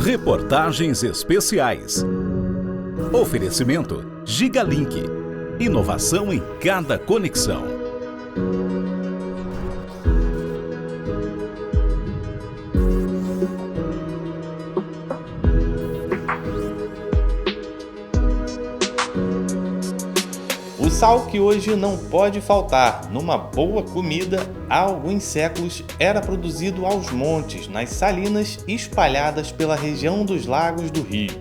Reportagens especiais. Oferecimento Gigalink. Inovação em cada conexão. O sal que hoje não pode faltar numa boa comida, há alguns séculos era produzido aos montes, nas salinas espalhadas pela região dos lagos do Rio.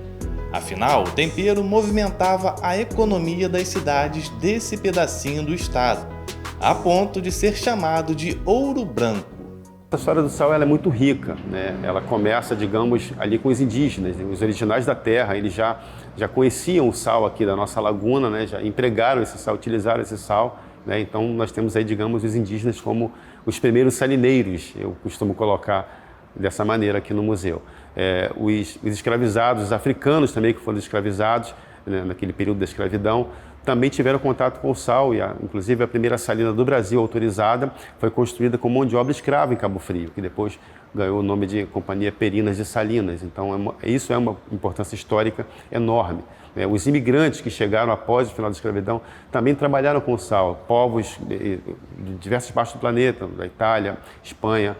Afinal, o tempero movimentava a economia das cidades desse pedacinho do estado, a ponto de ser chamado de ouro branco. A história do sal ela é muito rica, né? Ela começa, digamos, ali com os indígenas, os originais da terra. Eles já conheciam o sal aqui da nossa laguna, né? Já empregaram esse sal, utilizaram esse sal, né? Então nós temos aí, digamos, os indígenas como os primeiros salineiros, eu costumo colocar dessa maneira aqui no museu. Os escravizados, os africanos também que foram escravizados, né, naquele período da escravidão, também tiveram contato com o sal, e inclusive a primeira salina do Brasil autorizada foi construída com mão de obra escrava em Cabo Frio, que depois ganhou o nome de Companhia Perinas de Salinas. Então isso é uma importância histórica enorme. Os imigrantes que chegaram após o final da escravidão também trabalharam com o sal, povos de diversas partes do planeta, da Itália, Espanha,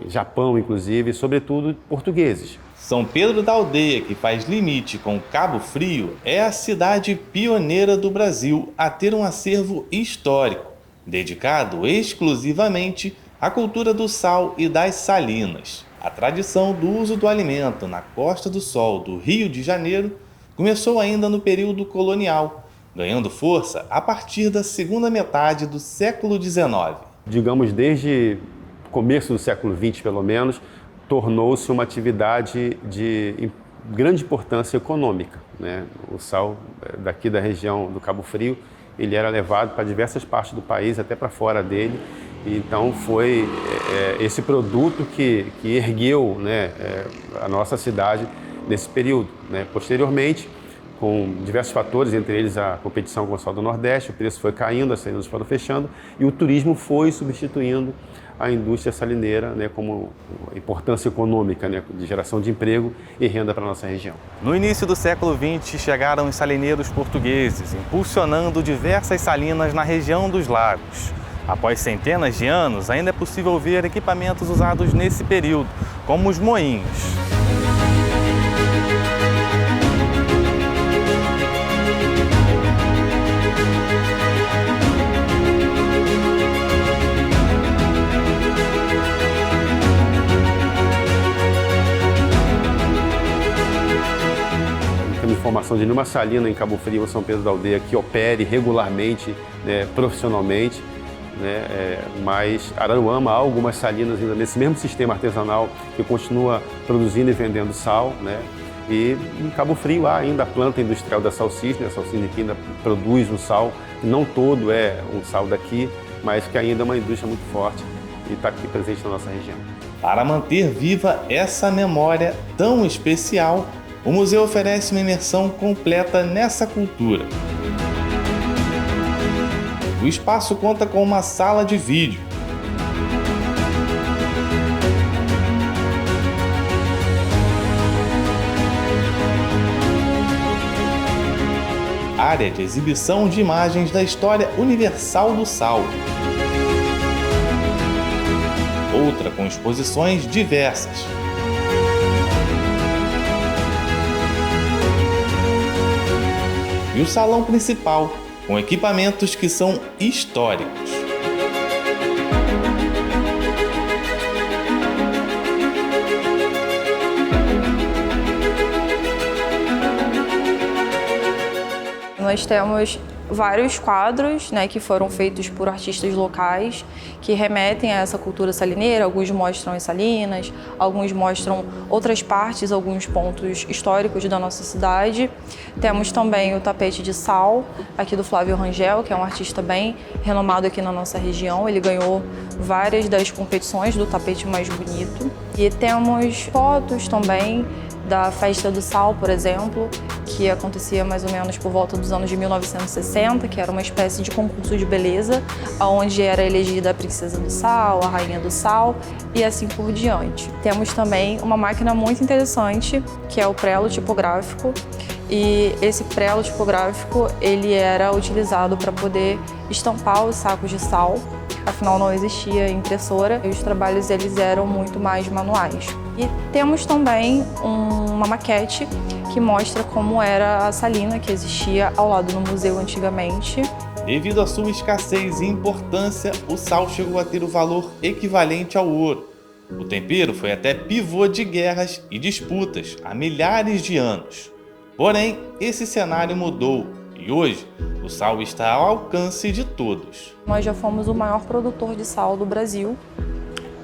Japão inclusive, e sobretudo portugueses. São Pedro da Aldeia, que faz limite com Cabo Frio, é a cidade pioneira do Brasil a ter um acervo histórico, dedicado exclusivamente à cultura do sal e das salinas. A tradição do uso do alimento na Costa do Sol do Rio de Janeiro começou ainda no período colonial, ganhando força a partir da segunda metade do século XIX. Digamos, desde o começo do século XX, pelo menos, tornou-se uma atividade de grande importância econômica, né? O sal daqui da região do Cabo Frio, ele era levado para diversas partes do país, até para fora dele. E então foi esse produto que ergueu, né, a nossa cidade nesse período, né? Posteriormente, com diversos fatores, entre eles a competição com o sal do Nordeste, o preço foi caindo, as salinas foram fechando e o turismo foi substituindo a indústria salineira, né, como importância econômica, né, de geração de emprego e renda para a nossa região. No início do século XX chegaram os salineiros portugueses, impulsionando diversas salinas na região dos lagos. Após centenas de anos, ainda é possível ver equipamentos usados nesse período, como os moinhos. Informação de nenhuma salina em Cabo Frio ou São Pedro da Aldeia que opere regularmente, né, profissionalmente, né, mas Araruama há algumas salinas ainda nesse mesmo sistema artesanal que continua produzindo e vendendo sal, né, e em Cabo Frio há ainda a planta industrial da Salcisne, a Salcisne que ainda produz o sal, que não todo é um sal daqui, mas que ainda é uma indústria muito forte e está aqui presente na nossa região. Para manter viva essa memória tão especial, o museu oferece uma imersão completa nessa cultura. O espaço conta com uma sala de vídeo, área de exibição de imagens da história universal do sal, outra com exposições diversas, e o salão principal, com equipamentos que são históricos. Nós temos vários quadros, né, que foram feitos por artistas locais que remetem a essa cultura salineira. Alguns mostram as salinas, alguns mostram outras partes, alguns pontos históricos da nossa cidade. Temos também o tapete de sal, aqui do Flávio Rangel, que é um artista bem renomado aqui na nossa região. Ele ganhou várias das competições do tapete mais bonito. E temos fotos também da Festa do Sal, por exemplo, que acontecia mais ou menos por volta dos anos de 1960, que era uma espécie de concurso de beleza, onde era elegida a princesa do sal, a rainha do sal e assim por diante. Temos também uma máquina muito interessante, que é o prelo tipográfico, e esse prelo tipográfico ele era utilizado para poder estampar os sacos de sal. Afinal, não existia impressora e os trabalhos eles eram muito mais manuais. E temos também uma maquete que mostra como era a salina que existia ao lado do museu antigamente. Devido à sua escassez e importância, o sal chegou a ter o valor equivalente ao ouro. O tempero foi até pivô de guerras e disputas há milhares de anos. Porém, esse cenário mudou e hoje o sal está ao alcance de todos. Nós já fomos o maior produtor de sal do Brasil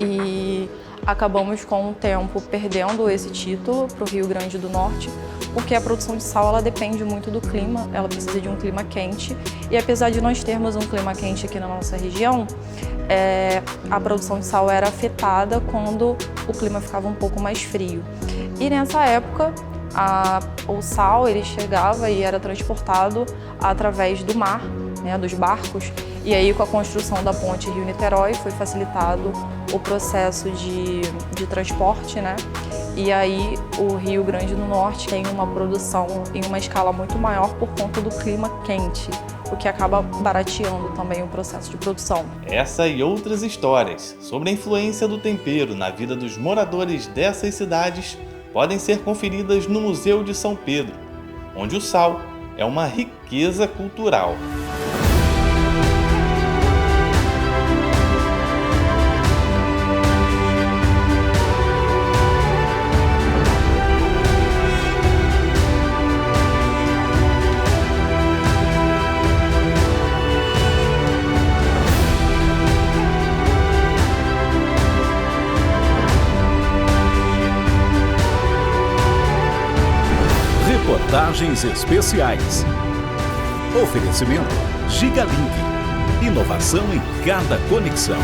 e acabamos com o tempo perdendo esse título para o Rio Grande do Norte, porque a produção de sal ela depende muito do clima, ela precisa de um clima quente e apesar de nós termos um clima quente aqui na nossa região, a produção de sal era afetada quando o clima ficava um pouco mais frio. E nessa época, o sal ele chegava e era transportado através do mar, né, dos barcos, e aí com a construção da ponte Rio-Niterói foi facilitado o processo de transporte, né? E aí o Rio Grande do Norte tem uma produção em uma escala muito maior por conta do clima quente, o que acaba barateando também o processo de produção. Essa e outras histórias sobre a influência do tempero na vida dos moradores dessas cidades podem ser conferidas no Museu de São Pedro, onde o sal é uma riqueza cultural. Reportagens especiais. Oferecimento Gigalink. Inovação em cada conexão.